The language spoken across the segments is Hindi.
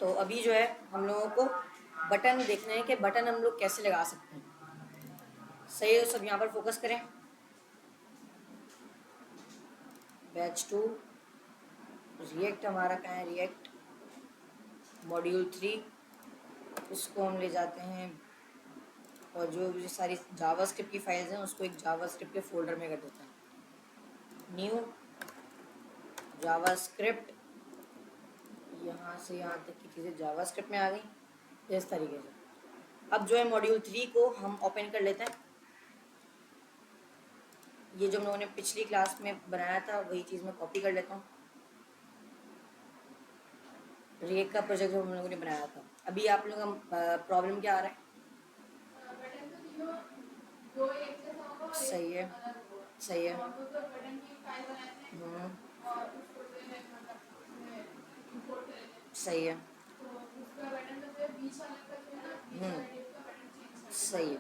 तो अभी जो है हम लोगों को बटन देखने हैं कि बटन हम लोग कैसे लगा सकते हैं। सही है, सब यहाँ पर फोकस करें। बैच 2 रिएक्ट हमारा कहाँ है, रिएक्ट मॉड्यूल 3, उसको हम ले जाते हैं और जो भी सारी जावास्क्रिप्ट की फाइल्स हैं उसको एक जावास्क्रिप्ट के फोल्डर में कर देते हैं। न्यू जावास्क्रिप्ट, यहाँ से यहाँ तक की चीज़ें जावास्क्रिप्ट में आ गई इस तरीके से। अब जो है मॉड्यूल 3 को हम ओपन कर लेते हैं। ये जो हम लोगों ने पिछली क्लास में बनाया था वही चीज़ मैं कॉपी कर लेता हूँ। रिएक्ट का प्रोजेक्ट जो हम लोगों ने बनाया था। अभी आप लोगों का प्रॉब्लम क्या आ रहा है? सही है, सही है। सही है। सही है।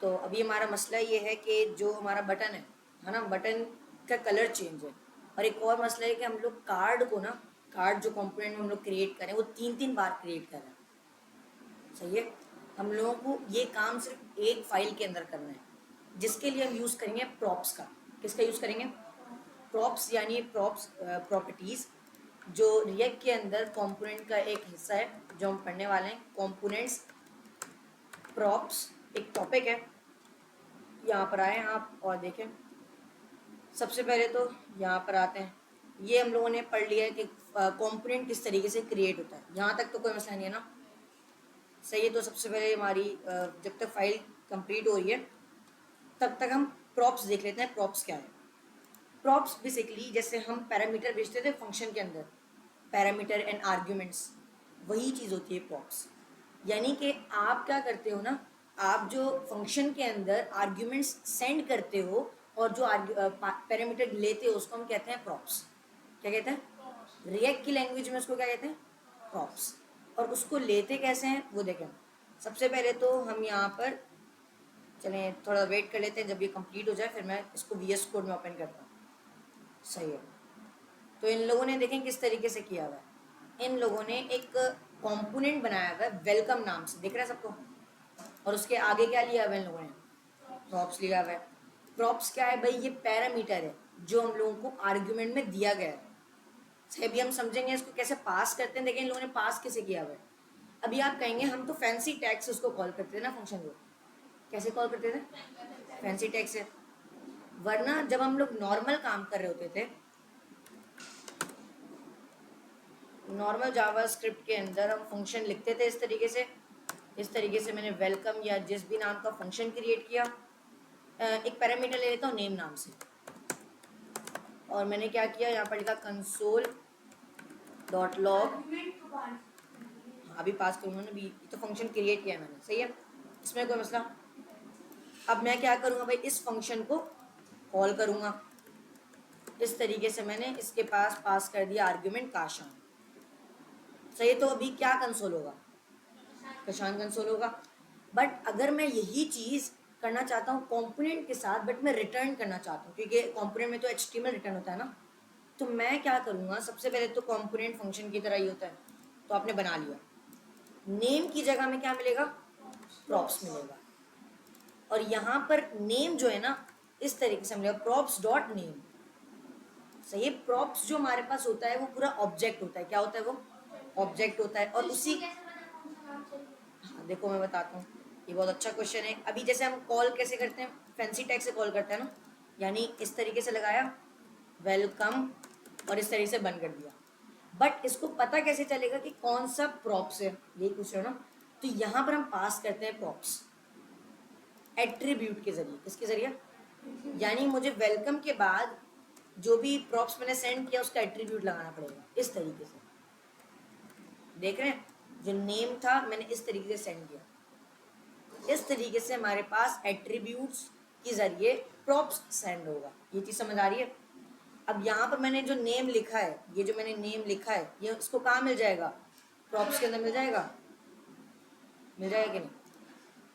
तो अभी हमारा मसला ये है कि जो हमारा बटन है ना, बटन का कलर चेंज है। और एक और मसला है कि हम लोग कार्ड को ना, कार्ड जो कंपोनेंट हम लोग क्रिएट करें वो 3-3 बार क्रिएट कर रहे हैं। सही है। हम लोगों को ये काम सिर्फ एक फाइल के अंदर करना है, जिसके लिए हम यूज़ करेंगे प्रॉप्स का। किसका यूज़ करेंगे? प्रॉप्स, यानी प्रॉप्स प्रॉपर्टीज़ जो रिएक्ट के अंदर कंपोनेंट का एक हिस्सा है जो हम पढ़ने वाले हैं। कंपोनेंट्स, प्रॉप्स एक टॉपिक है। यहाँ पर आए आप और देखें। सबसे पहले तो यहाँ पर आते हैं। ये हम लोगों ने पढ़ लिया है कि कंपोनेंट किस तरीके से क्रिएट होता है। यहाँ तक तो कोई मसला नहीं है ना? सही है। तो सबसे पहले हमारी जब तक फाइल कंप्लीट हो रही है तब तक हम प्रॉप्स देख लेते हैं। प्रॉप्स क्या है? प्रॉप्स बेसिकली जैसे हम पैरामीटर भेजते थे फंक्शन के अंदर, पैरामीटर एंड आर्ग्यूमेंट्स, वही चीज़ होती है प्रॉप्स। यानी कि आप क्या करते हो ना, आप जो फंक्शन के अंदर आर्ग्यूमेंट्स सेंड करते हो और जो पैरामीटर लेते हो उसको हम कहते हैं प्रॉप्स। क्या कहते हैं? रिएक्ट की लैंग्वेज में उसको क्या कहते हैं? प्रॉप्स। और उसको लेते कैसे हैं वो देखें। सबसे पहले तो हम यहाँ पर चलें, थोड़ा वेट कर लेते हैं जब ये कंप्लीट हो जाए, फिर मैं इसको VS कोड में ओपन करता हूँ। सही है। तो इन लोगों ने देखें किस तरीके से किया हुआ है। इन लोगों ने एक कंपोनेंट बनाया हुआ है वेलकम नाम से, दिख रहा है सबको? और उसके आगे क्या लिया हुआ है इन लोगों ने? प्रॉप्स लिया हुआ है। प्रॉप्स क्या है भाई? ये पैरामीटर है जो हम लोगों को आर्ग्यूमेंट में दिया गया है। सही, अभी हम समझेंगे इसको कैसे पास करते हैं। देखें इन लोगों ने पास कैसे किया हुआ है। अभी आप कहेंगे हम तो फैंसी टैग से उसको कॉल करते थे ना फंक्शन को। कैसे कॉल करते थे? फैंसी टैग से। वरना जब हम लोग नॉर्मल काम कर रहे होते थे, नॉर्मल जावास्क्रिप्ट के अंदर हम फंक्शन लिखते थे इस तरीके से मैंने वेलकम या जिस भी नाम का फंक्शन क्रिएट किया, एक पैरामीटर ले लेता हूँ नेम नाम से, और मैंने क्या किया यहाँ पर लिखा कंसोल डॉट लॉग। अभी पास करूँगा ना, अभी तो फंक्शन क्रिएट किया मैंने। सही है, इसमें कोई मसला? अब मैं क्या करूँगा भाई, इस फंक्शन को कॉल करूँगा। इस तरीके से मैंने इसके पास कर दिया आर्ग्यूमेंट काशान। सही है। तो अभी क्या कंसोल होगा? काशान कंसोल होगा। बट अगर मैं यही चीज़ करना चाहता हूँ कंपोनेंट के साथ, बट मैं रिटर्न करना चाहता हूँ, क्योंकि कंपोनेंट में तो HTML रिटर्न होता है ना, तो मैं क्या करूँगा, सबसे पहले तो कंपोनेंट फंक्शन की तरह ही होता है, तो आपने बना लिया। नेम की जगह में क्या मिलेगा? प्रॉप्स मिलेगा। और यहाँ पर नेम जो है ना इस तरीके से मिलेगा, प्रॉप्स डॉट नेम। सही है। प्रॉप्स जो हमारे पास होता है वो पूरा ऑब्जेक्ट होता है। क्या होता है वो? ऑब्जेक्ट होता है। और उसी, हाँ देखो मैं बताता हूँ, ये बहुत अच्छा क्वेश्चन है। अभी जैसे हम कॉल कैसे करते हैं, फैंसी टैग से कॉल करते हैं ना, यानी इस तरीके से लगाया वेलकम और इस तरीके से बंद कर दिया। बट इसको पता कैसे चलेगा कि कौन सा प्रॉप्स है, यही पूछ रहे हो ना? तो यहाँ पर हम पास करते हैं प्रॉप्स एट्रीब्यूट के जरिए। किसके जरिए? यानी मुझे वेलकम के बाद जो भी प्रॉप्स मैंने सेंड किया उसका एट्रीब्यूट लगाना पड़ेगा इस तरीके से। देख रहे हैं, जो नेम था मैंने इस तरीके से सेंड किया। इस तरीके से हमारे पास एट्रीब्यूट्स के जरिए प्रॉप्स सेंड होगा। ये चीज़ समझ आ रही है? अब यहाँ पर मैंने जो नेम लिखा है, ये जो मैंने नेम लिखा है, ये इसको कहाँ मिल जाएगा? प्रॉप्स के अंदर मिल जाएगा। मिल जाएगा कि नहीं?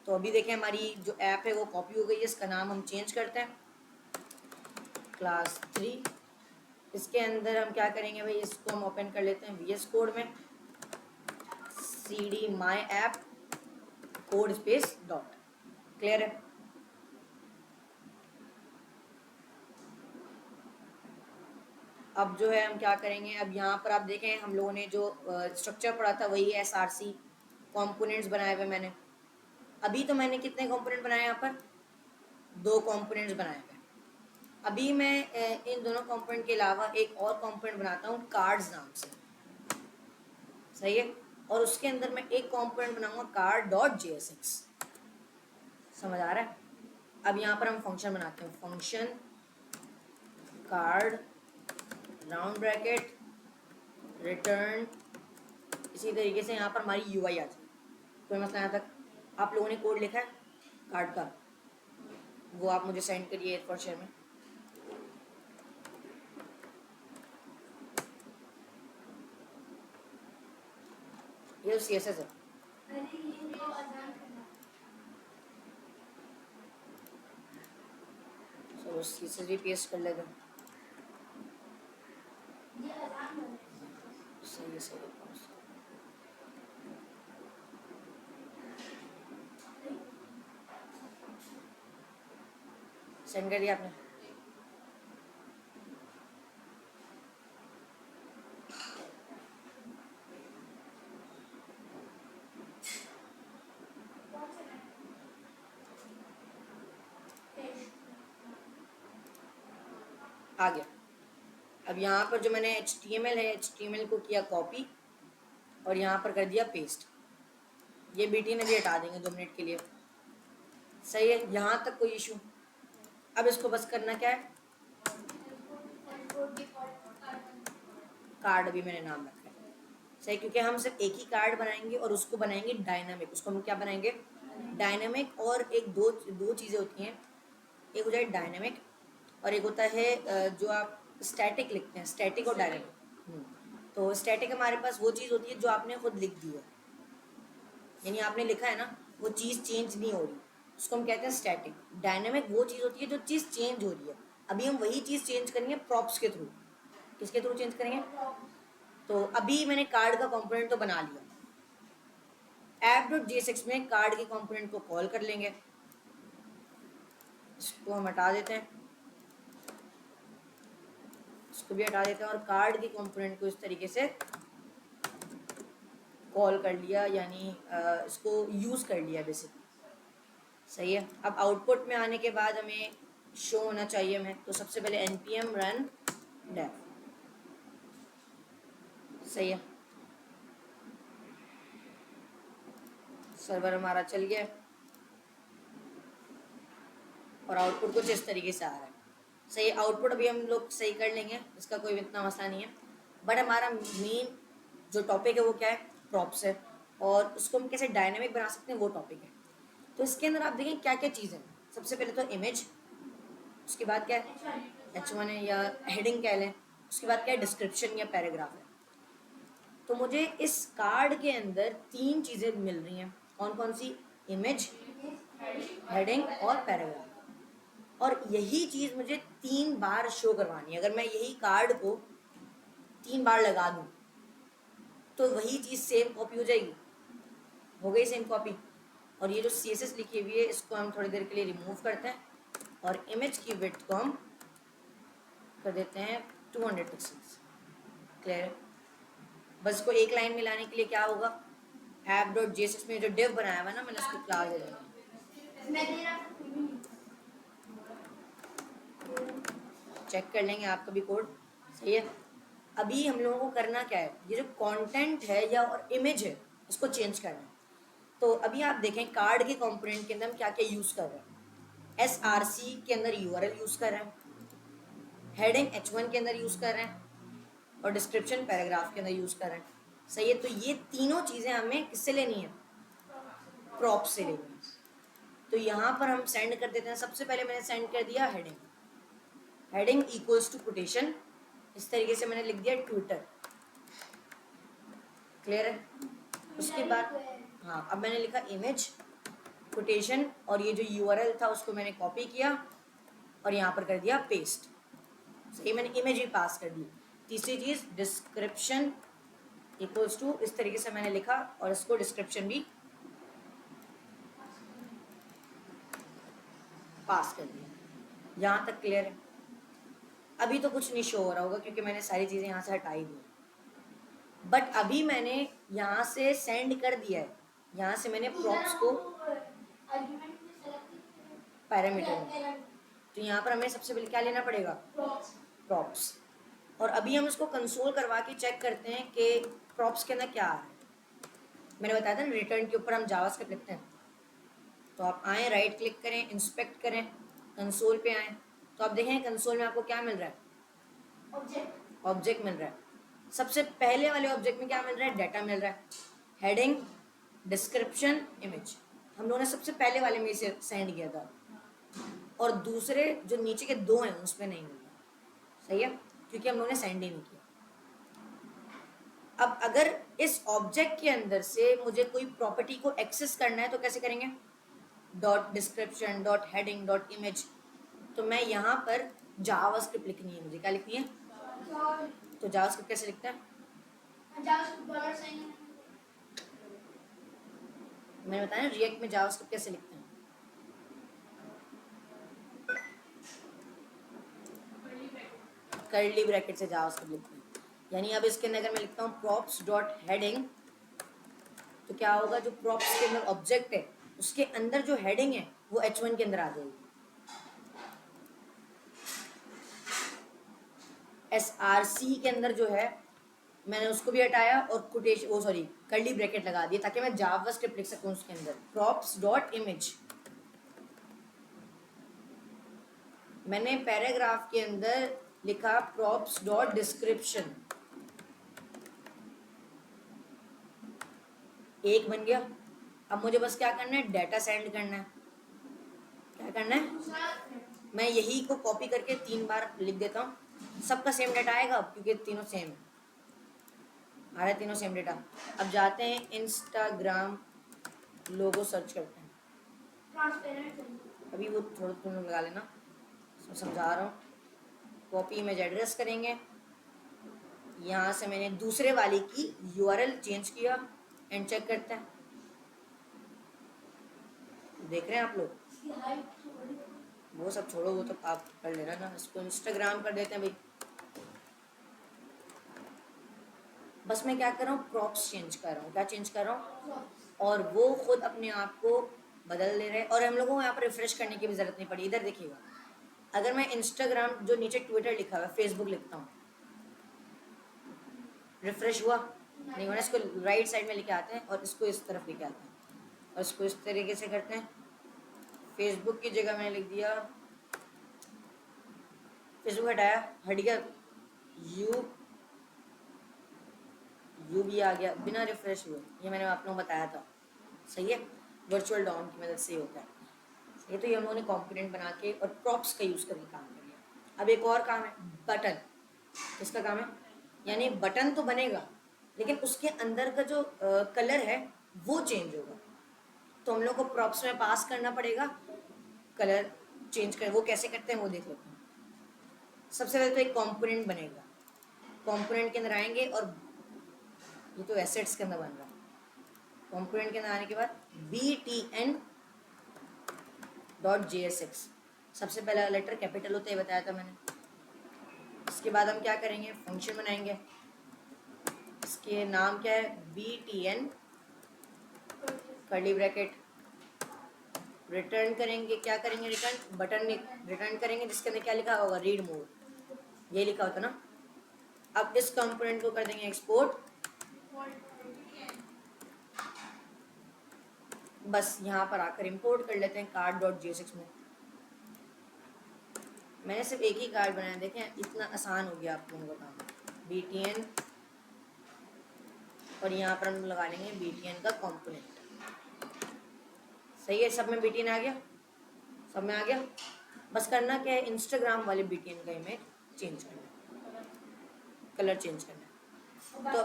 तो अभी देखें हमारी जो ऐप है वो कॉपी हो गई है। इसका नाम हम चेंज करते हैं, क्लास 3। इसके अंदर हम क्या करेंगे भाई, इसको हम ओपन कर लेते हैं VS कोड में। cd my app code space dot. Clear है? अब जो है हम क्या करेंगे, अब यहाँ पर आप देखें हम लोगों ने जो स्ट्रक्चर पढ़ा था वही SRC कंपोनेंट्स बनाए हुए मैंने। अभी तो मैंने कितने कंपोनेंट बनाए यहाँ पर? 2 कंपोनेंट्स बनाए हुए। अभी मैं इन दोनों कंपोनेंट के अलावा एक और कंपोनेंट बनाता हूँ कार्ड्स नाम से। सही है? और उसके अंदर मैं एक कंपोनेंट बनाऊंगा कार्ड डॉट JSX। समझ आ रहा है? अब यहाँ पर हम फंक्शन बनाते हैं, function card round bracket return. इसी तरीके से यहाँ पर हमारी UI आ जाए। कोई मसला यहाँ तक? आप लोगों ने कोड लिखा है कार्ड का, वो आप मुझे सेंड करिए एयरफोर्स शेयर में। ये तो CSS है। चलो CSS भी पेस्ट कर लेते हैं। सही है, सही है। सेंड कर दिया आपने? आ गया। अब यहाँ पर जो मैंने HTML है, HTML को किया कॉपी और यहाँ पर कर दिया पेस्ट। ये BT ने भी हटा देंगे 2 मिनट के लिए। सही है, यहाँ तक कोई इशू? अब इसको बस करना क्या है, कार्ड भी मैंने नाम रखा है। सही, क्योंकि हम सिर्फ एक ही कार्ड बनाएंगे और उसको बनाएंगे डायनामिक। उसको हम क्या बनाएंगे? डायनामिक। और एक दो चीज़ें होती हैं, एक हो जाए डायनामिक और एक होता है जो आप स्टैटिक लिखते हैं, स्टैटिक और डायनामिक। तो स्टैटिक हमारे पास वो चीज़ होती है जो आपने खुद लिख दी है, यानी आपने लिखा है ना, वो चीज़ चेंज नहीं हो रही, उसको हम कहते हैं स्टैटिक। डायनामिक वो चीज़ होती है जो चीज़ चेंज हो रही है। अभी हम वही चीज़ चेंज करेंगे प्रॉप्स के थ्रू। किसके थ्रू चेंज करेंगे? तो अभी मैंने कार्ड का कंपोनेंट तो बना लिया, app.jsx में कार्ड के कंपोनेंट को कॉल कर लेंगे। इसको हम हटा देते हैं, इसको भी हटा देते हैं और कार्ड के कंपोनेंट को इस तरीके से कॉल कर लिया, यानी इसको यूज़ कर लिया बेसिकली। सही है। अब आउटपुट में आने के बाद हमें शो होना चाहिए हमें, तो सबसे पहले npm run dev। सही है, सर्वर हमारा चल गया और आउटपुट कुछ इस तरीके से आ रहा है। सही, आउटपुट अभी हम लोग सही कर लेंगे, इसका कोई इतना मसला नहीं है। बट हमारा मेन जो टॉपिक है वो क्या है? प्रॉप्स है, और उसको हम कैसे डायनेमिक बना सकते हैं वो टॉपिक है। तो इसके अंदर आप देखें क्या क्या चीज़ें। सबसे पहले तो इमेज, उसके बाद क्या है? H1 है या हेडिंग कह लें, उसके बाद क्या है? डिस्क्रिप्शन या पैराग्राफ है। तो मुझे इस कार्ड के अंदर 3 चीज़ें मिल रही हैं। कौन कौन सी? इमेज, हेडिंग और पैराग्राफ। और यही चीज़ मुझे 3 बार शो करवानी है। अगर मैं यही कार्ड को 3 बार लगा दूं तो वही चीज़ सेम कॉपी हो जाएगी। हो गई सेम कॉपी। और ये जो CSS लिखी हुई है इसको हम थोड़ी देर के लिए रिमूव करते हैं और इमेज की विड्थ को हम कर देते हैं 200 पिक्सल्स। क्लियर है? बस इसको एक लाइन में लाने के लिए क्या होगा, app.jsx में जो div बनाया हुआ है ना, मैंने उसको क्लास दे देना। चेक कर लेंगे आपका भी कोड। सही है। अभी हम लोगों को करना क्या है, ये जो कंटेंट है या और इमेज है उसको चेंज करना है। तो अभी आप देखें कार्ड के कंपोनेंट के अंदर हम क्या क्या यूज़ कर रहे हैं। SRC के अंदर URL यूज़ कर रहे हैं, हेडिंग H1 के अंदर यूज़ कर रहे हैं और डिस्क्रिप्शन पैराग्राफ के अंदर यूज़ कर रहे हैं। सही है। तो ये तीनों चीज़ें हमें किससे लेनी है? प्रॉप से लेनी है। तो यहाँ पर हम सेंड कर देते हैं। सबसे पहले मैंने सेंड कर दिया heading, heading equals to quotation, इस तरीके से मैंने लिख दिया ट्विटर। क्लियर है? उसके बाद हाँ, अब मैंने लिखा इमेज, कोटेशन और ये जो URL था उसको मैंने कॉपी किया और यहाँ पर कर दिया पेस्ट। सही, मैंने इमेज भी पास कर दी। तीसरी चीज़ डिस्क्रिप्शन इक्वल्स टू, इस तरीके से मैंने लिखा और इसको डिस्क्रिप्शन भी पास कर दिया। यहाँ तक क्लियर है? अभी तो कुछ नहीं शो हो रहा होगा क्योंकि मैंने सारी चीज़ें यहाँ से हटाई दी, बट अभी मैंने यहाँ से सेंड कर दिया है, यहाँ से मैंने प्रॉप्स को पैरामीटर में, तो यहाँ पर हमें सबसे पहले क्या लेना पड़ेगा? प्रॉप्स। और अभी हम इसको कंसोल करवा के चेक करते हैं कि प्रॉप्स के अंदर क्या आ रहा है। मैंने बताया था ना रिटर्न के ऊपर हम जावास्क्रिप्ट लिखते हैं, तो आप आए, राइट क्लिक करें, इंस्पेक्ट करें, कंसोल पे आए, तो आप देखें कंसोल में आपको क्या मिल रहा है? ऑब्जेक्ट मिल रहा है। सबसे पहले वाले ऑब्जेक्ट में क्या मिल रहा है? डाटा मिल रहा है, हेडिंग, डिस्क्रिप्शन, इमेज। हम लोगों ने सबसे पहले वाले में से सेंड किया था, और दूसरे जो नीचे के दो हैं उसमें नहीं मिल रहा। सही है, क्योंकि हम लोगों ने सेंड ही नहीं किया। अब अगर इस ऑब्जेक्ट के अंदर से मुझे कोई प्रॉपर्टी को एक्सेस करना है तो कैसे करेंगे? Dot description, dot heading, dot image. तो मैं यहाँ पर जावास्क्रिप्ट लिखनी है, मुझे क्या लिखनी है? तो जावास्क्रिप्ट कैसे लिखते हैं? मैंने बताया रिएक्ट में जावास्क्रिप्ट कैसे लिखते हैं। कर्ली ब्रैकेट से जावास्क्रिप्ट लिखते हैं। यानी अब इसके अंदर अगर मैं लिखता हूँ प्रॉप्स डॉट हेडिंग, तो क्या होगा? जो प्रॉप्स के अंदर ऑब्जेक्ट है उसके अंदर जो हेडिंग है वो h1 के अंदर आ जाएगी। src के अंदर जो है मैंने उसको भी हटाया और कोटेशन, वो सॉरी कर्ली ब्रैकेट लगा दिए ताकि मैं जावास्क्रिप्ट लिख सकूं उसके अंदर। प्रॉप्स डॉट इमेज, मैंने पैराग्राफ के अंदर लिखा प्रॉप्स डॉट डिस्क्रिप्शन, एक बन गया। अब मुझे बस क्या करना है? डाटा सेंड करना है। क्या करना है? मैं यही को कॉपी करके 3 बार लिख देता हूँ, सबका सेम डाटा आएगा क्योंकि तीनों सेम है, आ रहा है तीनों सेम डाटा। अब जाते हैं इंस्टाग्राम लोगो सर्च करते हैं। अभी वो थोड़ा तुम लोग लगा लेना, समझा रहा हूँ। कॉपी इमेज एड्रेस करेंगे, यहाँ से मैंने दूसरे वाले की यूआरएल चेंज किया, एंड चेक करते हैं। देख रहे हैं आप लोग? वो सब छोड़ो, वो तो आप कर लेना ना। इसको इंस्टाग्राम कर देते हैं भाई। बस मैं क्या कर रहा हूँ? प्रॉप्स चेंज कर रहा हूँ। क्या चेंज कर रहा हूँ? और वो खुद अपने आप को बदल दे रहे हैं, और हम लोगों को यहाँ पर रिफ्रेश करने की भी जरूरत नहीं पड़ी। इधर देखिएगा, अगर मैं इंस्टाग्राम, जो नीचे ट्विटर लिखा हुआ है, फेसबुक लिखता हूँ, रिफ्रेश हुआ? नहीं होना। इसको राइट साइड में लेके आते हैं और इसको इस तरफ लेके आते हैं और इसको इस तरीके से करते हैं। फेसबुक की जगह मैंने लिख दिया, फेसबुक हटाया, हट गया, यू भी आ गया बिना रिफ्रेश हुए। ये मैंने आप लोगों को बताया था। सही है, वर्चुअल डॉम की मदद से होता है। ये तो ये हम लोगों ने कॉम्पोनेंट बना के और प्रॉप्स का यूज़ करके काम कर लिया। अब एक और काम है, बटन। किसका काम है? यानी बटन तो बनेगा लेकिन उसके अंदर का जो कलर है वो चेंज होगा, तो हम लोग को प्रॉप्स में पास करना पड़ेगा कलर चेंज कर। वो कैसे करते हैं वो देख लेते हैं। सबसे पहले तो एक कंपोनेंट बनेगा, कंपोनेंट के अंदर आएंगे, और ये तो एसेट्स के अंदर बन रहा है। कंपोनेंट के अंदर आने के बाद btn.jsx, सबसे पहला लेटर कैपिटल होता है, बताया था मैंने। इसके बाद हम क्या करेंगे? फंक्शन बनाएंगे। इसके नाम क्या है? btn कर्ली ब्रैकेट, रिटर्न करेंगे। क्या करेंगे? रिटर्न बटन रिटर्न करेंगे जिसके अंदर क्या लिखा होगा? रीड मोर, ये लिखा होता ना। अब इस कंपोनेंट को कर देंगे एक्सपोर्ट। बस यहाँ पर आकर इंपोर्ट कर लेते हैं card.jsx में। मैंने सिर्फ एक ही कार्ड बनाया, देखें इतना आसान हो गया आप लोगों का काम। btn, और यहाँ पर हम लगा लेंगे btn का कंपोनेंट। सही है, सब में btn आ गया, सब में आ गया। बस करना क्या है? इंस्टाग्राम वाले btn का इमेज चेंज करना है, कलर चेंज करना है। तो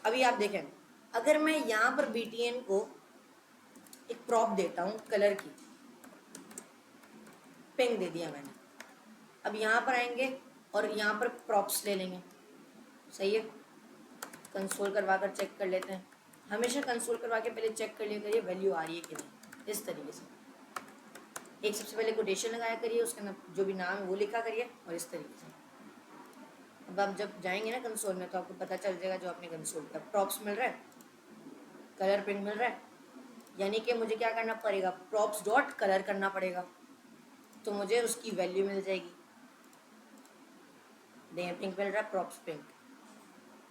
अभी आप देखें, अगर मैं यहाँ पर btn को एक प्रॉप देता हूँ कलर की, पिंक दे दिया मैंने। अब यहाँ पर आएंगे, और यहाँ पर प्रॉप्स ले लेंगे। सही है, कंसोल करवा कर चेक कर लेते हैं। हमेशा कंसोल करवा के पहले चेक कर लिया करिए वैल्यू आ रही है कि नहीं। इस तरीके से एक सबसे पहले कोटेशन लगाया करिए, उसके अंदर जो भी नाम है वो लिखा करिए, और इस तरीके से अब आप जब जाएंगे ना कंसोल में तो आपको पता चल जाएगा जो आपने कंसोल किया। प्रॉप्स मिल रहा है, कलर प्रिंट मिल रहा है, यानी कि मुझे क्या करना पड़ेगा, प्रॉप्स डॉट कलर करना पड़ेगा, तो मुझे उसकी वैल्यू मिल जाएगी। देखिए पिंक मिल रहा है, प्रॉप्स पिंक।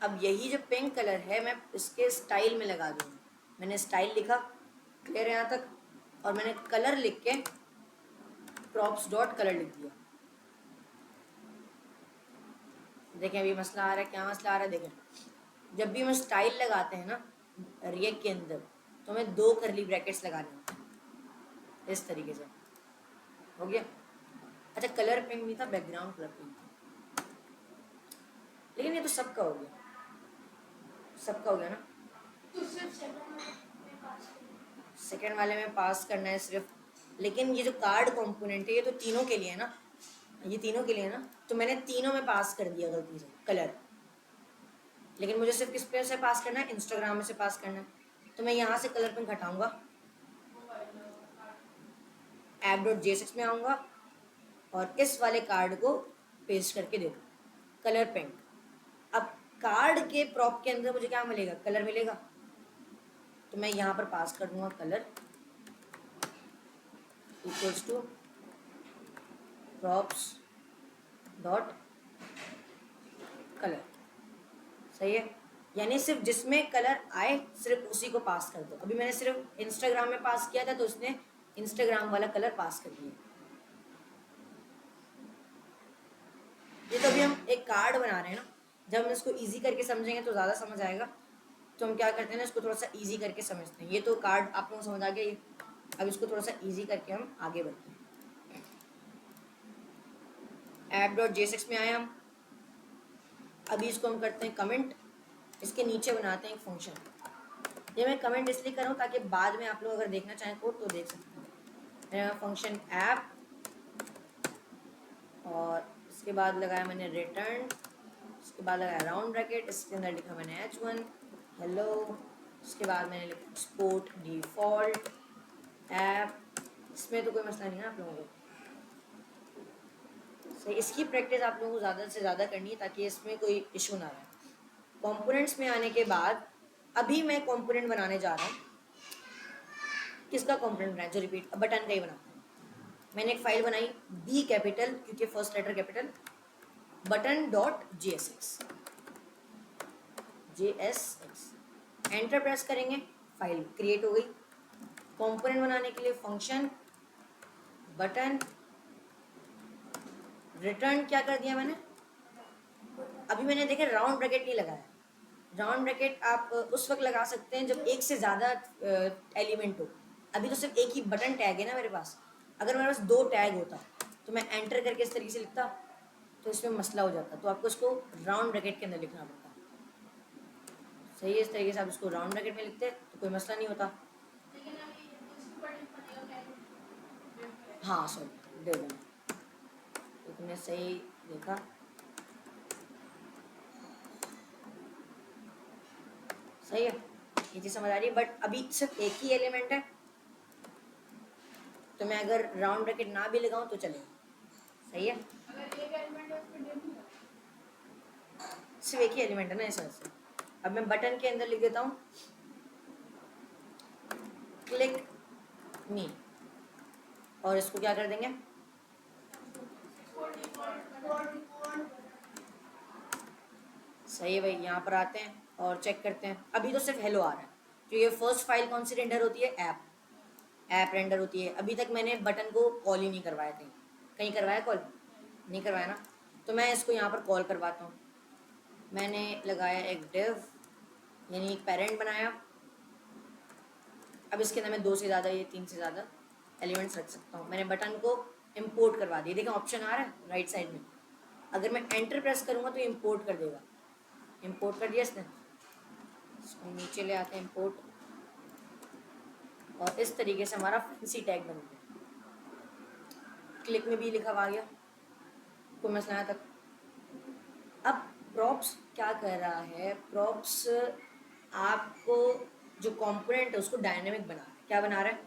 अब यही जो पिंक कलर है मैं इसके स्टाइल में लगा दूंगा। मैंने स्टाइल लिखा, क्लियर है यहाँ तक, और मैंने कलर लिख के प्रॉप्स डॉट कलर लिख दिया। देखें अभी मसला आ रहा है, क्या मसला आ रहा है, देखें जब भी हम स्टाइल लगाते हैं ना रिएक्ट के अंदर तो हमें 2 करली ब्रैकेट्स लगाने होते हैं। इस तरीके से हो गया। अच्छा कलर पिंक नहीं था, बैकग्राउंड कलर पिंक था, लेकिन ये तो सबका हो गया, सबका हो गया ना। तो सिर्फ सेकंड वाले में पास करना है सिर्फ, लेकिन ये जो कार्ड कंपोनेंट है ये तो तीनों के लिए है ना, ये तीनों के लिए है ना, तो मैंने तीनों में पास कर दिया गलती से कलर, लेकिन मुझे सिर्फ किस पे से पास करना है, इंस्टाग्राम में से पास करना है। तो मैं यहाँ से कलर पिंक हटाऊंगा, ऐप डॉट जेएसएक्स में आऊँगा और इस वाले कार्ड को पेस्ट करके दे दूँ कलर पिंक। अब कार्ड के प्रॉप के अंदर मुझे क्या मिलेगा, कलर मिलेगा, तो मैं यहाँ पर पास कर दूंगा colour equals to props dot colour. सही है, यानी सिर्फ जिसमें कलर आए सिर्फ उसी को पास कर दो। अभी मैंने सिर्फ इंस्टाग्राम में पास किया था तो उसने इंस्टाग्राम वाला कलर पास कर दिया। ये तो अभी हम एक कार्ड बना रहे हैं ना, जब हम इसको इजी करके समझेंगे तो ज़्यादा समझ आएगा, तो हम क्या करते हैं ना इसको थोड़ा सा इजी करके समझते हैं। ये तो कार्ड आप लोगों को समझ आ गया, अब इसको थोड़ा सा इजी करके हम आगे बढ़ते हैं। ऐप डॉट जेएसएक्स में आए हम, अभी इसको हम करते हैं कमेंट, इसके नीचे बनाते हैं एक फंक्शन। ये मैं कमेंट इसलिए कर रहा हूँ ताकि बाद में आप लोग अगर देखना चाहें कोड तो देख सकते हैं। मैंने फंक्शन ऐप और इसके बाद लगाया मैंने रिटर्न, इसके बाद लगाया राउंड ब्रैकेट, इसके अंदर लिखा मैंने h1 हेलो, उसके बाद मैंने लिखा एक्सपोर्ट डिफॉल्ट ऐप। इसमें तो कोई मसला नहीं है आप लोगों को, सही। इसकी प्रैक्टिस आप लोगों को ज़्यादा से ज़्यादा करनी है ताकि इसमें कोई इशू ना रहे। कंपोनेंट्स में आने के बाद अभी मैं कंपोनेंट बनाने जा रहा हूँ। किसका कंपोनेंट बनाया, जो रिपीट बटन का ही बनाता हूँ। मैंने एक फाइल बनाई बी कैपिटल क्योंकि first letter capital, button dot JSX, enter press करेंगे, फाइल क्रिएट हो गई। कंपोनेंट बनाने के लिए फंक्शन बटन, रिटर्न क्या कर दिया मैंने, अभी मैंने देखा राउंड ब्रैकेट नहीं लगाया। राउंड ब्रैकेट आप उस वक्त लगा सकते हैं जब एक से ज़्यादा एलिमेंट हो। अभी तो सिर्फ एक ही बटन टैग है ना मेरे पास, अगर मेरे पास 2 टैग होता तो मैं एंटर करके इस तरीके से लिखता तो इसमें मसला हो जाता, तो आपको इसको राउंड ब्रैकेट के अंदर लिखना पड़ता। सही है, इस तरीके से आप इसको राउंड ब्रैकेट में लिखते तो कोई मसला नहीं होता। हाँ सॉरी दे देना, तो तुमने सही देखा। सही है, ये चीज़ समझ आ रही है, बट अभी सिर्फ एक ही एलिमेंट है तो मैं अगर राउंड ब्रैकेट ना भी लगाऊं तो चलेगा। सही है, सिर्फ एक ही एलिमेंट है ना इस वजह से। अब मैं बटन के अंदर लिख देता हूँ क्लिक मी, और इसको क्या कर देंगे, सही है भाई। यहाँ पर आते हैं और चेक करते हैं, अभी तो सिर्फ हेलो आ रहा है। तो ये फर्स्ट फाइल कौन सी रेंडर होती है, ऐप, ऐप रेंडर होती है। अभी तक मैंने बटन को कॉल ही नहीं करवाया, कहीं कहीं करवाया कॉल, नहीं करवाया ना, तो मैं इसको यहाँ पर कॉल करवाता हूँ। मैंने लगाया एक डिव, यानी एक पेरेंट बनाया। अब इसके अंदर मैं 2 से ज़्यादा या 3 से ज़्यादा एलिमेंट्स रख सकता हूँ। मैंने बटन को इम्पोर्ट करवा दिया, देखें ऑप्शन आ रहा है राइट साइड में, अगर मैं एंटर प्रेस करूँगा तो इम्पोर्ट कर देगा। इम्पोर्ट कर दिया इसने, इसको नीचे ले आते हैं इम्पोर्ट, और इस तरीके से हमारा फैंसी टैग बन गया। क्लिक में भी लिखा हुआ आ गया, कोई मसला तक। अब प्रॉप्स क्या कर रहा है, प्रॉप्स आपको जो कंपोनेंट है उसको डायनेमिक बना रहा है। क्या बना रहा है?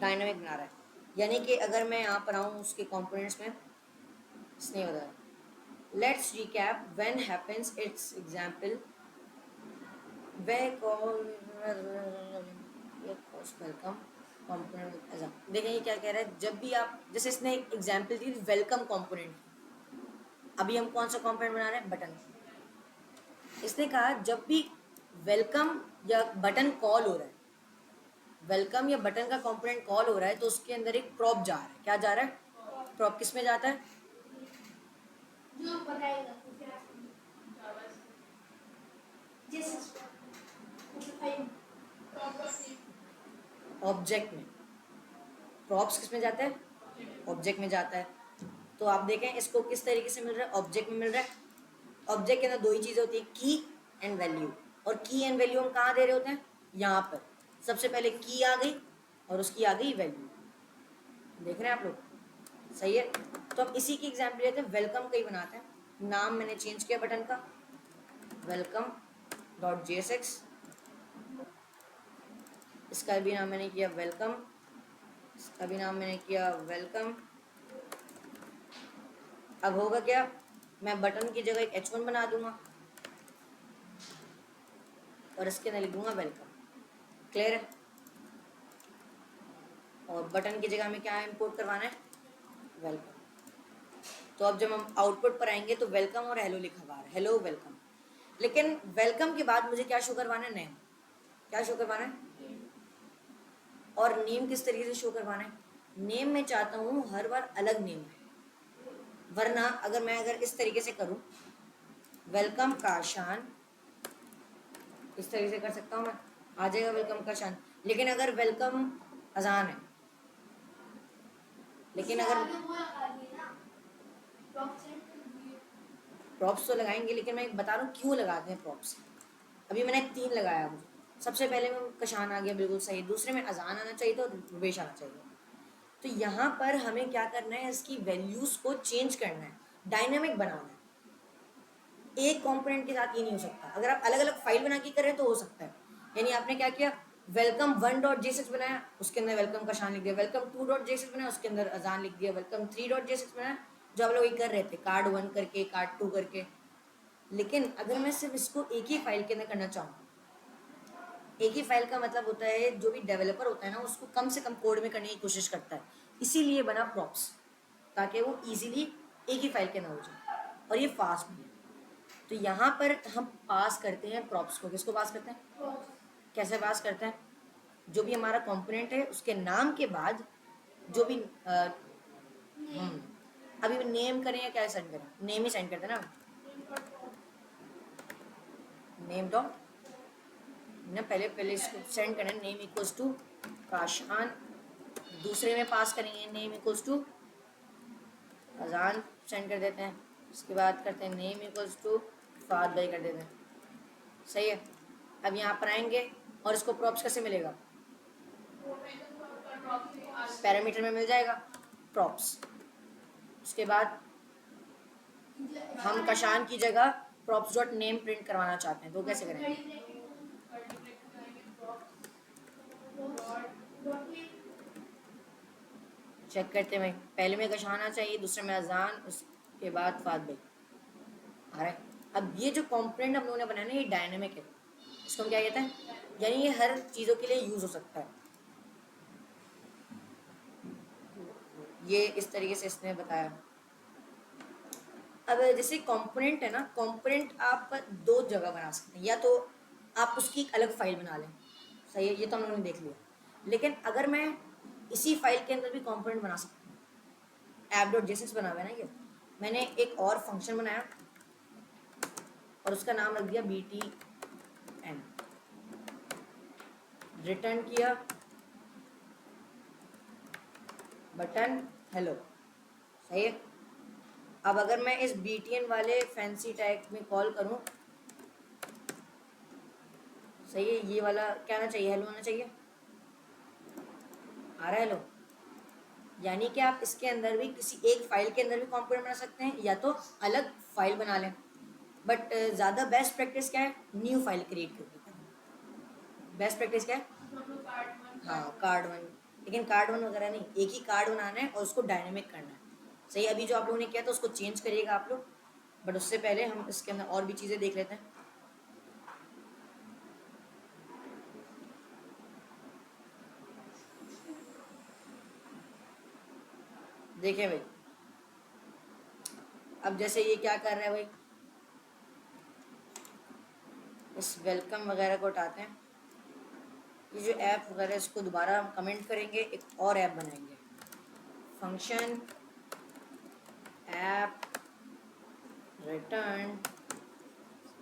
डायनेमिक बना रहा है। यानी कि अगर मैं यहाँ पर आऊँ उसके कंपोनेंट्स में, इसने बताया let's recap when happens it's example welcome component. देखें ये क्या कह रहा है, जब भी आप, जैसे इसने एक एग्जांपल दी वेलकम कंपोनेंट, अभी हम कौन सा कंपोनेंट बना रहे हैं? बटन। इसने कहा जब भी वेलकम या बटन कॉल हो रहा है, वेलकम या बटन का कंपोनेंट कॉल हो रहा है, तो उसके अंदर एक प्रॉप जा रहा है। क्या जा रहा है? प्रॉप किस में जाता है? ऑब्जेक्ट में। प्रॉप्स किस में जाता है? ऑब्जेक्ट में जाता है। तो आप देखें इसको किस तरीके से मिल रहा है? ऑब्जेक्ट में मिल रहा है। ऑब्जेक्ट के अंदर दो ही चीज़ें होती है, की एंड वैल्यू। और की एंड वैल्यू हम कहाँ दे रहे होते हैं? यहाँ पर। सबसे पहले की आ गई और उसकी आ गई वैल्यू। देख रहे हैं आप लोग? सही है। तो अब इसी की एग्जाम्पल लेते हैं, वेलकम का ही बनाते हैं। नाम मैंने चेंज किया बटन का, वेलकम डॉट JSX। इसका भी नाम मैंने किया वेलकम, इसका भी नाम मैंने किया वेलकम। अब होगा क्या, मैं बटन की जगह एक H1 बना दूंगा और इसके अंदर लिख दूंगा वेलकम। क्लियर है? और बटन की जगह हमें क्या इंपोर्ट करवाना है? वेलकम। तो अब जब हम आउटपुट पर आएंगे तो वेलकम और हेलो लिखा हुआ है, हेलो वेलकम। लेकिन वेलकम के बाद मुझे क्या शो करवाना है? नेम। क्या शो करवाना है? और नेम किस तरीके से शो करवाना है? नेम में चाहता हूँ हर बार अलग नेम है, वरना अगर इस तरीके से करूँ, वेलकम काशान, इस तरीके से कर सकता हूँ मैं, आ जाएगा वेलकम काशान। लेकिन अगर वेलकम अजान है, लेकिन अगर प्रॉप्स तो लगाएंगे, लेकिन मैं बता रहा हूँ क्यों लगाते हैं प्रॉप्स। अभी मैंने 3 लगाया, मुझे सबसे पहले में कशान आ गया, बिल्कुल सही। दूसरे में अजान आना चाहिए था और रुबेश आना चाहिए। तो यहाँ पर हमें क्या करना है, इसकी वैल्यूज को चेंज करना है, डायनामिक बनाना है। एक कंपोनेंट के साथ ये नहीं हो सकता। अगर आप अलग अलग फाइल बना के करें तो हो सकता है। यानी आपने क्या किया, वेलकम 1.jsx बनाया, उसके अंदर वेलकम का शान लिख दिया। वेलकम 2.jsx बनाया, उसके अंदर अजान लिख दिया। वेलकम 3.jsx बनाया, जो आप लोग ये कर रहे थे, कार्ड 1 करके, कार्ड 2 करके। लेकिन अगर मैं सिर्फ इसको एक ही फाइल के अंदर करना चाहूँ, एक ही फाइल का मतलब होता है जो भी डेवलपर होता है ना, उसको कम से कम कोड में करने की कोशिश करता है। इसीलिए बना प्रॉप्स, ताकि वो इजीली एक ही फाइल के अंदर हो जाए और ये फास्ट भी है। तो यहाँ पर हम पास करते हैं प्रॉप्स को। किसको पास करते हैं? कैसे पास करते हैं? जो भी हमारा कंपोनेंट है उसके नाम के बाद जो भी अभी नेम करें या क्या सेंड करें? नेम ही सेंड करते हैं ना, नेम डॉट ना, पहले पहले इसको सेंड करें, नेम इक्वल्स टू काशान। दूसरे में पास करेंगे नेम इक्वल्स टू अजान, सेंड कर देते हैं। उसके बाद करते हैं नेम इक्वल्स टू फाद भाई, कर देते हैं। सही है। अब यहाँ पर आएंगे और इसको प्रॉप्स कैसे मिलेगा? पैरामीटर में मिल जाएगा प्रॉप्स। उसके बाद हम कशान की जगह प्रॉप्स डॉट नेम प्रिंट करवाना चाहते हैं, तो कैसे करेंगे? चेक करते हैं, पहले में कशान आना चाहिए, दूसरे में अजान, उसके बाद फाद भाई आ रहा है। अब ये जो कॉम्पोनेंट हम लोगों ने बनाया ना, ये डायनेमिक है। इसको हम क्या कहते हैं? यानी ये हर चीज़ों के लिए यूज़ हो सकता है। ये इस तरीके से इसने बताया। अब जैसे कंपोनेंट है ना, कंपोनेंट आप दो जगह बना सकते हैं, या तो आप उसकी एक अलग फाइल बना लें। सही है, ये तो हम लोगों ने देख लिया। लेकिन अगर मैं इसी फाइल के अंदर भी कंपोनेंट बना सकता हूँ, app.jsx बना हुआ है ना ये, मैंने एक और फंक्शन बनाया और उसका नाम रख दिया btn, रिटर्न किया बटन हेलो। सही है। अब अगर मैं इस btn वाले फैंसी टैग में कॉल करूं, सही है, ये वाला क्या आना चाहिए? हेलो आना चाहिए। आ रहा है हेलो? यानी कि आप इसके अंदर भी किसी एक फाइल के अंदर भी कंपोनेंट बना सकते हैं, या तो अलग फाइल बना लें। बट ज़्यादा बेस्ट प्रैक्टिस क्या है, न्यू फाइल क्रिएट करके। बेस्ट प्रैक्टिस क्या है, हाँ कार्ड वन। लेकिन कार्ड वन वगैरह नहीं, एक ही कार्ड बनाना है और उसको डायनेमिक करना है। सही, अभी जो आप लोगों ने किया था उसको चेंज करिएगा आप लोग, बट उससे पहले हम इसके अंदर और भी चीज़ें देख लेते हैं। देखें भाई, अब जैसे ये क्या कर रहा है भाई, इस वेलकम वगैरह को उठाते हैं, ये जो ऐप वगैरह इसको दोबारा हम कमेंट करेंगे, एक और ऐप बनाएंगे, function app return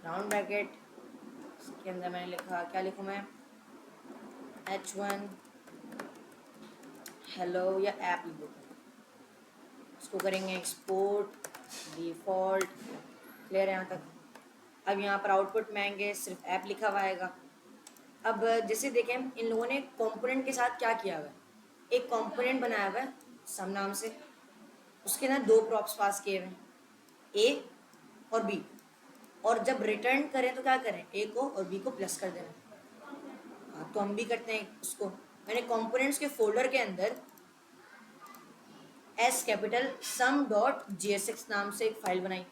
round bracket, इसके अंदर मैंने लिखा, क्या लिखूँ मैं, h1 हेलो या ऐप लिख देता हूँ। इसको करेंगे एक्सपोर्ट डिफ़ॉल्ट, क्लियर है यहाँ तक। अब यहाँ पर आउटपुट में आएंगे, सिर्फ ऐप लिखा हुआ आएगा। अब जैसे देखें इन लोगों ने कंपोनेंट के साथ क्या किया हुआ है, एक कंपोनेंट बनाया हुआ है सम नाम से, उसके ना दो प्रॉप्स पास किए हुए हैं, ए और बी, और जब रिटर्न करें तो क्या करें, ए को और बी को प्लस कर देना। हाँ, तो हम भी करते हैं उसको। मैंने कंपोनेंट्स के फोल्डर के अंदर एस कैपिटल सम डॉट JSX नाम से एक फाइल बनाई,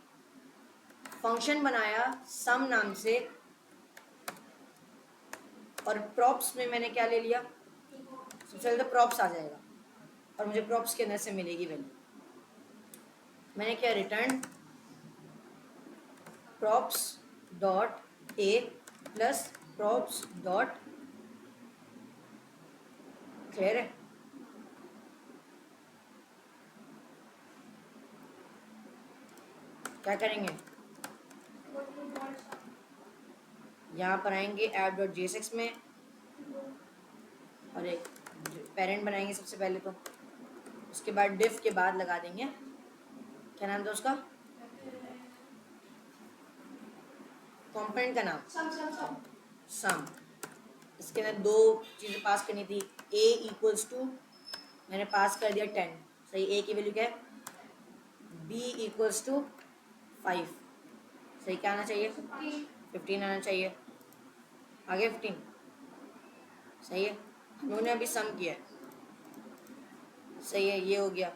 फंक्शन बनाया सम नाम से, और प्रॉप्स में मैंने क्या ले लिया, सबसे पहले तो प्रॉप्स आ जाएगा और मुझे प्रॉप्स के अंदर से मिलेगी वैल्यू। मैंने क्या, return props dot A plus props dot, clear है। क्या करेंगे, यहाँ पर आएंगे ऐप डॉट JSX में और एक पेरेंट बनाएंगे सबसे पहले, तो उसके बाद डिफ के बाद लगा देंगे, क्या नाम था उसका, कंपोनेंट का नाम सम। इसके अंदर दो चीज़ें पास करनी थी, a इक्वल्स टू, मैंने पास कर दिया 10, सही, a की वैल्यू क्या है, b इक्वल्स टू 5, सही, क्या आना चाहिए, 15 आना चाहिए, आगे 15, सही है। हम लोगों ने अभी सम किया है, सही है, ये हो गया।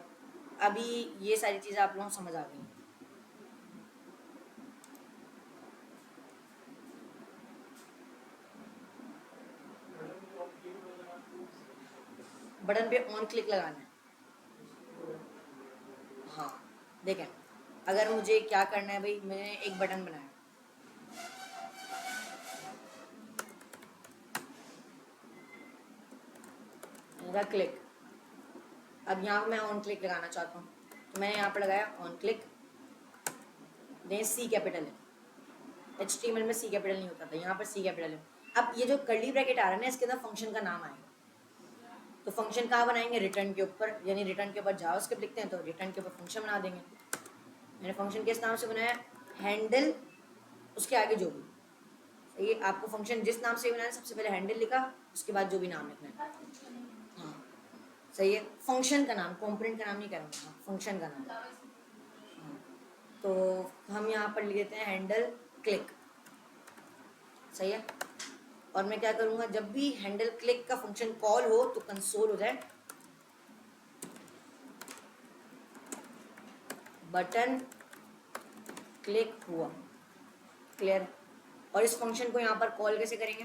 अभी ये सारी चीज़ें आप लोगों को समझ आ गई। बटन पे ऑन क्लिक लगाना है, हाँ देखें, अगर मुझे क्या करना है भाई, मैंने एक बटन बनाया, मेरा क्लिक, अब यहाँ मैं ऑन क्लिक लगाना चाहता हूँ, तो मैंने यहाँ पर लगाया ऑन क्लिक, दें सी कैपिटल है, HTML में सी कैपिटल नहीं होता था, यहाँ पर सी कैपिटल है। अब ये जो कर्ली ब्रैकेट आ रहा है ना, इसके अंदर फंक्शन का नाम आएगा, तो फंक्शन कहाँ बनाएंगे, रिटर्न के ऊपर, यानी रिटर्न के ऊपर जावास्क्रिप्ट लिखते हैं तो रिटर्न के ऊपर फंक्शन बना देंगे। मैंने फंक्शन किस नाम से बनाया, हैंडल, उसके आगे जो भी, सही है, आपको फंक्शन जिस नाम से बनाना है सबसे पहले हैंडल लिखा, उसके बाद जो भी नाम लिखना है, हाँ सही है, फंक्शन का नाम, कॉम्पोनेंट का नाम नहीं करूँगा, फंक्शन का नाम, हाँ। तो हम यहाँ पर लिख देते हैं हैंडल क्लिक, सही है। और मैं क्या करूँगा, जब भी हैंडल क्लिक का फंक्शन कॉल हो तो कंसोल हो जाए बटन क्लिक हुआ, क्लियर। और इस फंक्शन को यहाँ पर कॉल कैसे करेंगे,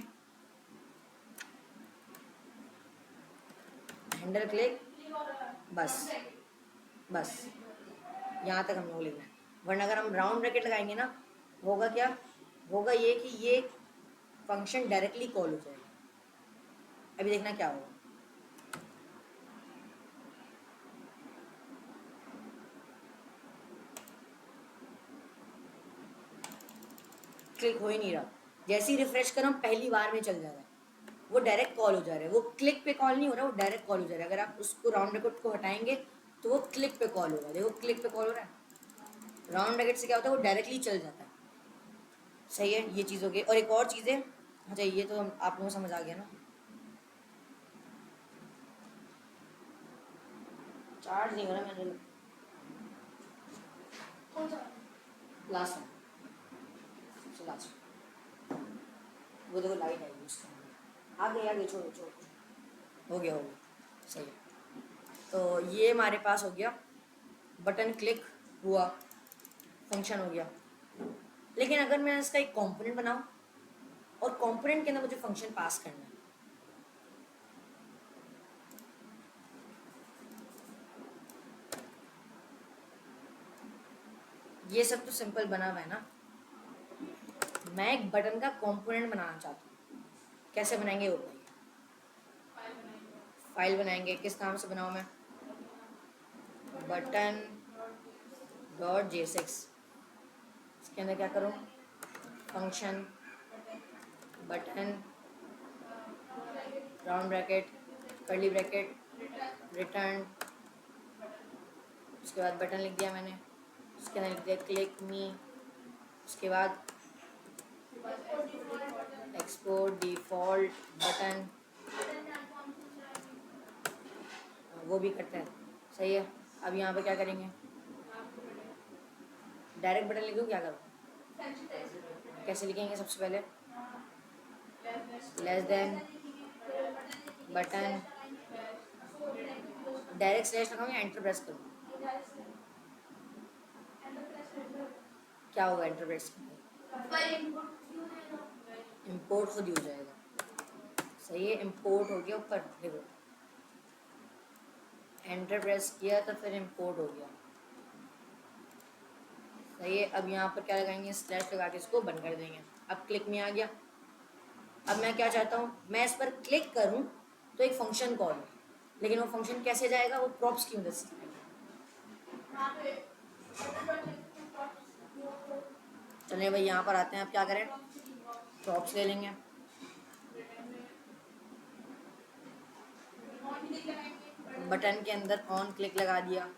हैंडल क्लिक, बस बस यहाँ तक हम लोग लिखना है, वरना अगर हम राउंड ब्रैकेट लगाएंगे ना, होगा क्या, होगा ये कि ये फंक्शन डायरेक्टली कॉल हो जाएगा। अभी देखना क्या होगा, क्लिक हो ही नहीं रहा, जैसे ही रिफ्रेश करो पहली बार में चल जा रहा है, वो डायरेक्ट कॉल हो जा रहा है, वो क्लिक पे कॉल नहीं हो रहा, वो डायरेक्ट कॉल हो जा रहा है। अगर आप उसको राउंड ब्रैकेट को हटाएंगे तो वो क्लिक पे कॉल होगा, देखो क्लिक पे कॉल हो रहा है, राउंड ब्रैकेट से क्या होता है, वो डायरेक्टली चल जाता है, सही है, ये चीज़ हो गई। और एक और चीज़ है, अच्छा ये तो आप लोगों को समझ आ गया ना, चार्ज नहीं हो रहा मैंने, लास्ट लास्ट वो देखो लाइट आई उसका आगे छोड़ो छोड़ो हो गया सही है। तो ये हमारे पास हो गया बटन क्लिक हुआ फंक्शन हो गया। लेकिन अगर मैं इसका एक कंपोनेंट बनाऊं और कंपोनेंट के अंदर मुझे फंक्शन पास करना है, ये सब तो सिंपल बना हुआ है ना। मैं एक बटन का कंपोनेंट बनाना चाहता हूँ, कैसे बनाएंगे वो बताइए। फाइल बनाएंगे, किस नाम से बनाऊँ मैं, बटन डॉट जेएसएक्स। इसके अंदर क्या करूँ, function button round bracket curly bracket return, उसके बाद बटन लिख दिया मैंने, उसके अंदर लिख दिया क्लिक मी, उसके बाद एक्सपोर्ट डिफ़ॉल्ट बटन, वो भी करते हैं सही है। अब यहाँ पे क्या करेंगे, डायरेक्ट बटन लिखूँ क्या करूँ, कैसे लिखेंगे, सबसे पहले less than button direct slash लगाऊँ या एंटर प्रेस करूँ, क्या होगा एंटर प्रेस करूँ, इंपोर्ट खुद ही हो जाएगा सही है। इंपोर्ट हो गया ऊपर देखो, एंटर प्रेस किया तो फिर इंपोर्ट हो गया सही है। अब यहाँ पर क्या लगाएंगे, स्लैश लगा के इसको बंद कर देंगे। अब क्लिक में आ गया। अब मैं क्या चाहता हूँ, मैं इस पर क्लिक करूँ तो एक फंक्शन कॉल हो, लेकिन वो फंक्शन कैसे जाएगा, वो प्रॉप्स की मदद से। चलिए भाई यहाँ पर आते हैं, अब क्या करें, प्रॉप्स ले लेंगे। बटन के अंदर ऑन क्लिक लगा दिया,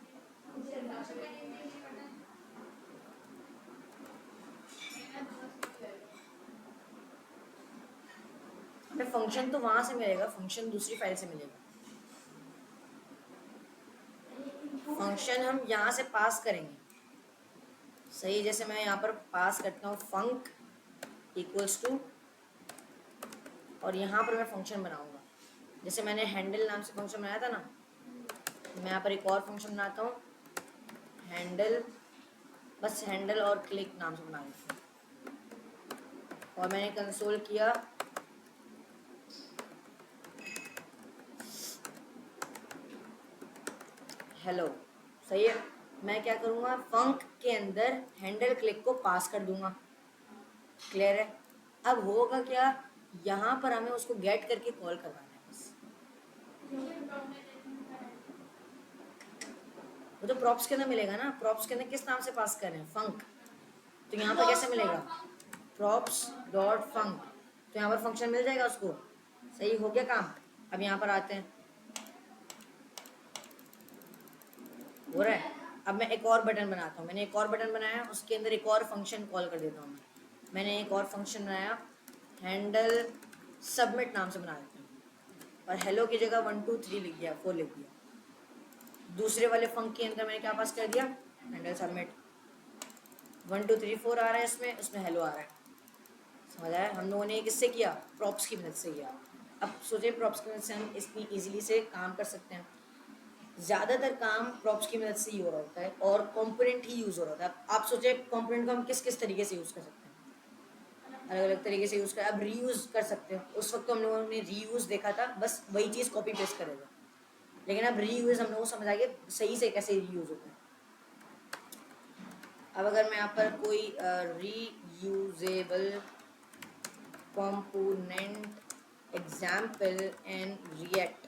हमें फंक्शन तो वहां से मिलेगा, फंक्शन दूसरी फाइल से मिलेगा। फंक्शन हम यहाँ से पास करेंगे सही। जैसे मैं यहाँ पर पास करता हूँ फंक इक्वल्स टू, और यहाँ पर मैं फंक्शन बनाऊंगा। जैसे मैंने हैंडल नाम से फंक्शन बनाया था ना, मैं यहाँ पर एक और फंक्शन बनाता हूँ हैंडल, बस हैंडल और क्लिक नाम से बना देता हूँ। और मैंने कंसोल किया हेलो सही है। मैं क्या करूँगा, फंक के अंदर हैंडल क्लिक को पास कर दूंगा, क्लियर है। अब होगा क्या, यहाँ पर हमें उसको गेट करके कॉल करवाना है बस। वो तो प्रॉप्स के अंदर मिलेगा ना, प्रॉप्स के अंदर किस नाम से पास कर रहे हैं, फंक। तो यहाँ पर कैसे मिलेगा, प्रॉप्स डॉट फंक, तो यहाँ पर फंक्शन मिल जाएगा उसको। सही हो गया काम। अब यहाँ पर आते हैं, हो रहा है। अब मैं एक और बटन बनाता हूँ, मैंने एक और बटन बनाया, उसके अंदर एक और फंक्शन कॉल कर देता हूँ। मैंने एक और फंक्शन बनाया हैंडल सबमिट नाम से बना देता हूँ, और हेलो की जगह 1 2 3 लिख दिया, 4 लिख दिया। दूसरे वाले फंक के अंदर मैंने क्या पास कर दिया, हैंडल सबमिट। 1 2 3 4 आ रहा है इसमें, उसमें हेलो आ रहा है। समझ आया, हम लोगों ने किससे किया, प्रॉप्स की मदद से किया। अब सोचिए प्रॉप्स की मदद से हम इतनी ईजिली से काम कर सकते हैं। ज़्यादातर काम प्रॉप्स की मदद से ही हो रहा होता है और कंपोनेंट ही यूज़ हो रहा होता है। आप सोचिए कंपोनेंट को हम किस किस तरीके से यूज़ कर सकते हैं, अलग अलग तरीके से यूज़ कर, अब रीयूज़ कर सकते हैं। उस वक्त तो हम लोगों ने रीयूज़ देखा था, बस वही चीज़ कॉपी पेस्ट करेगा। लेकिन अब रीयूज़ हम लोगों को समझ आ गया सही से कैसे रीयूज़ होता है। अब अगर मैं यहाँ पर कोई reusable component example and react,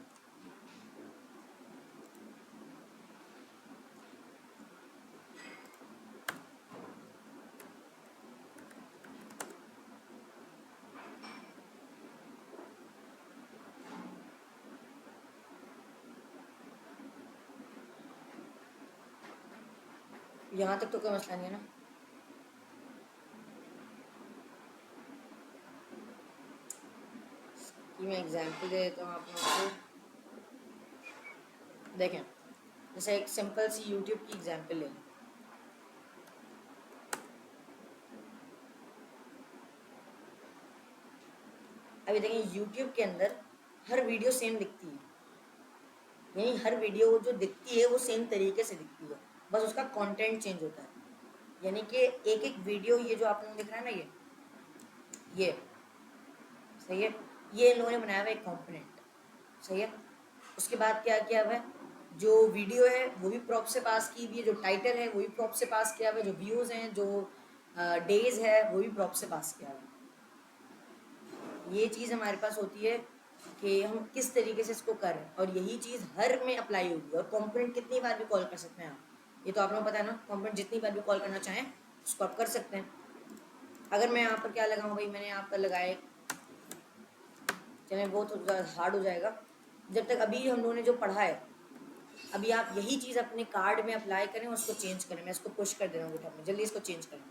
यहाँ तक तो कोई मसला नहीं है ना। कि मैं एग्जाम्पल दे देता हूँ आप लोगों को, देखें। जैसे एक सिंपल सी यूट्यूब की एग्जाम्पल ले लें। अभी देखें यूट्यूब के अंदर हर वीडियो सेम दिखती है, यानी हर वीडियो जो दिखती है वो सेम तरीके से दिखती है, बस उसका कंटेंट चेंज होता है। यानी कि एक एक वीडियो, ये जो आप लोगों को दिख रहा है ना, ये सही है, ये इन लोगों ने बनाया हुआ एक कंपोनेंट, सही है। उसके बाद क्या किया हुआ है, जो वीडियो है वो भी प्रॉप से पास की हुई है, जो टाइटल है वो भी प्रॉप से पास किया हुआ है, जो व्यूज़ हैं, जो डेज है वो भी प्रॉप से पास किया हुआ है। ये चीज़ हमारे पास होती है कि हम किस तरीके से इसको कर रहे हैं, और यही चीज़ हर में अप्लाई होगी। और कंपोनेंट कितनी बार भी कॉल कर सकते हैं आप, ये तो आप लोगों को पता है ना, कंपोनेंट जितनी बार भी कॉल करना चाहें उसको आप कर सकते हैं। अगर मैं यहाँ पर क्या लगाऊँ भाई, मैंने यहाँ पर लगाए, चलें वो थोड़ा हार्ड हो जाएगा। जब तक अभी हम लोगों ने जो पढ़ा है, अभी आप यही चीज़ अपने कार्ड में अप्लाई करें और उसको चेंज करें। मैं इसको पुश कर दे रहा हूँ, जल्दी इसको चेंज करें।